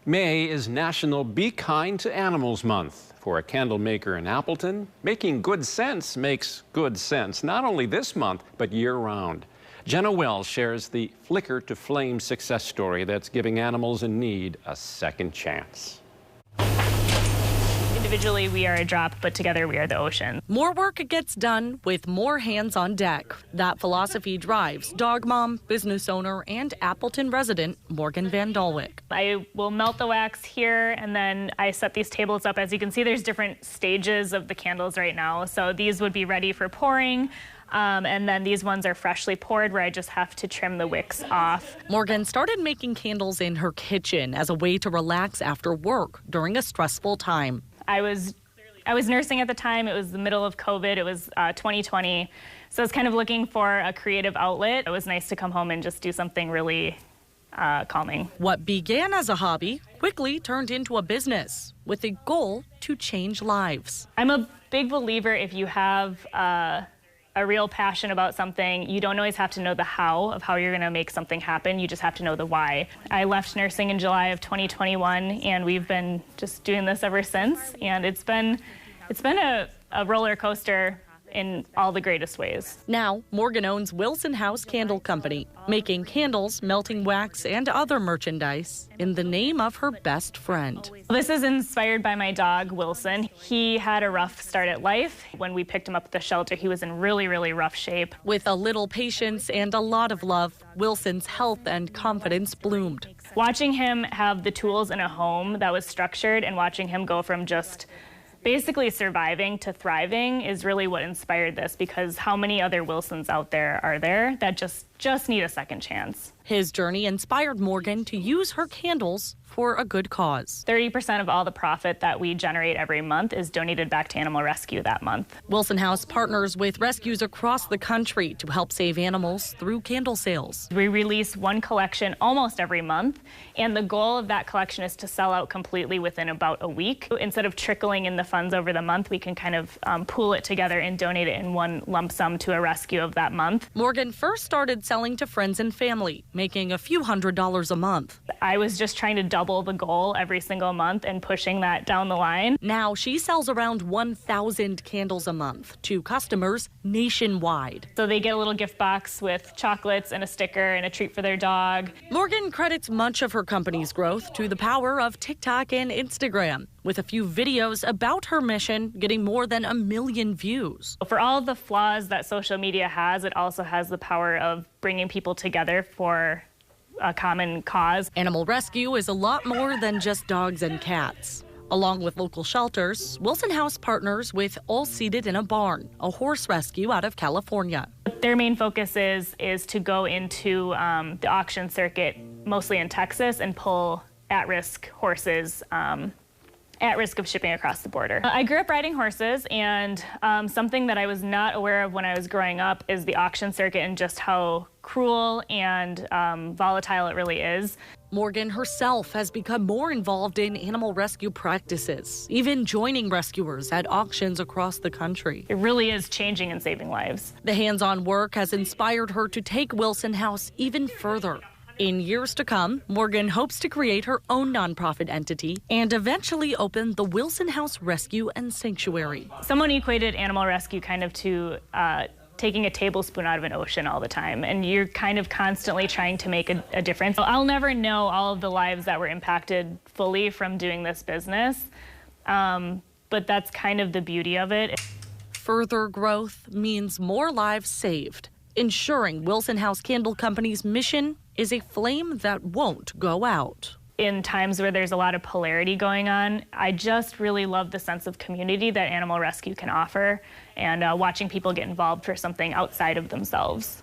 May is National Be Kind to Animals Month. For a candle maker in Appleton, making good sense makes good sense, not only this month, but year-round. Jenna Wells shares the Flicker to Flame success story that's giving animals in need a second chance. Individually, we are a drop, but together we are the ocean. More work gets done with more hands on deck. That philosophy drives dog mom, business owner, and Appleton resident Morgan Van Dolwick. I will melt the wax here, and then I set these tables up. As you can see, there's different stages of the candles right now. So these would be ready for pouring. And then these ones are freshly poured, where I just have to trim the wicks off. Morgan started making candles in her kitchen as a way to relax after work during a stressful time. I was nursing at the time. It was the middle of COVID. It was 2020. So I was kind of looking for a creative outlet. It was nice to come home and just do something really calming. What began as a hobby quickly turned into a business with a goal to change lives. I'm a big believer if you have a real passion about something, you don't always have to know the how of how you're going to make something happen. You just have to know the why. I left nursing in July of 2021, and we've been just doing this ever since. And it's been a roller coaster in all the greatest ways. Now, Morgan owns Wilson House Candle Company, making candles, melting wax, and other merchandise in the name of her best friend. This is inspired by my dog, Wilson. He had a rough start at life. When we picked him up at the shelter, he was in really, really rough shape. With a little patience and a lot of love, Wilson's health and confidence bloomed. Watching him have the tools in a home that was structured and watching him go from just basically surviving to thriving is really what inspired this, because how many other Wilsons out there are there that just need a second chance? His journey inspired Morgan to use her candles for a good cause. 30% of all the profit that we generate every month is donated back to animal rescue that month. Wilson House partners with rescues across the country to help save animals through candle sales. We release one collection almost every month, and the goal of that collection is to sell out completely within about a week. Instead of trickling in the funds over the month, we can kind of pool it together and donate it in one lump sum to a rescue of that month. Morgan first started selling to friends and family, making a few $100s a month. I was just trying to double the goal every single month and pushing that down the line. Now she sells around 1,000 candles a month to customers nationwide. So they get a little gift box with chocolates and a sticker and a treat for their dog. Morgan credits much of her company's growth to the power of TikTok and Instagram, with a few videos about her mission getting more than 1 million views. For all the flaws that social media has, it also has the power of bringing people together for a common cause. Animal rescue is a lot more than just dogs and cats. Along with local shelters, Wilson House partners with All Seated in a Barn, a horse rescue out of California. Their main focus is to go into the auction circuit, mostly in Texas, and pull at-risk horses at risk of shipping across the border. I grew up riding horses, and something that I was not aware of when I was growing up is the auction circuit and just how cruel and volatile it really is. Morgan herself has become more involved in animal rescue practices, even joining rescuers at auctions across the country. It really is changing and saving lives. The hands-on work has inspired her to take Wilson House even further. In years to come, Morgan hopes to create her own nonprofit entity and eventually open the Wilson House Rescue and Sanctuary. Someone equated animal rescue kind of to taking a tablespoon out of an ocean all the time, and you're kind of constantly trying to make a difference. I'll never know all of the lives that were impacted fully from doing this business, but that's kind of the beauty of it. Further growth means more lives saved, ensuring Wilson House Candle Company's mission is a flame that won't go out. In times where there's a lot of polarity going on, I just really love the sense of community that animal rescue can offer, and watching people get involved for something outside of themselves.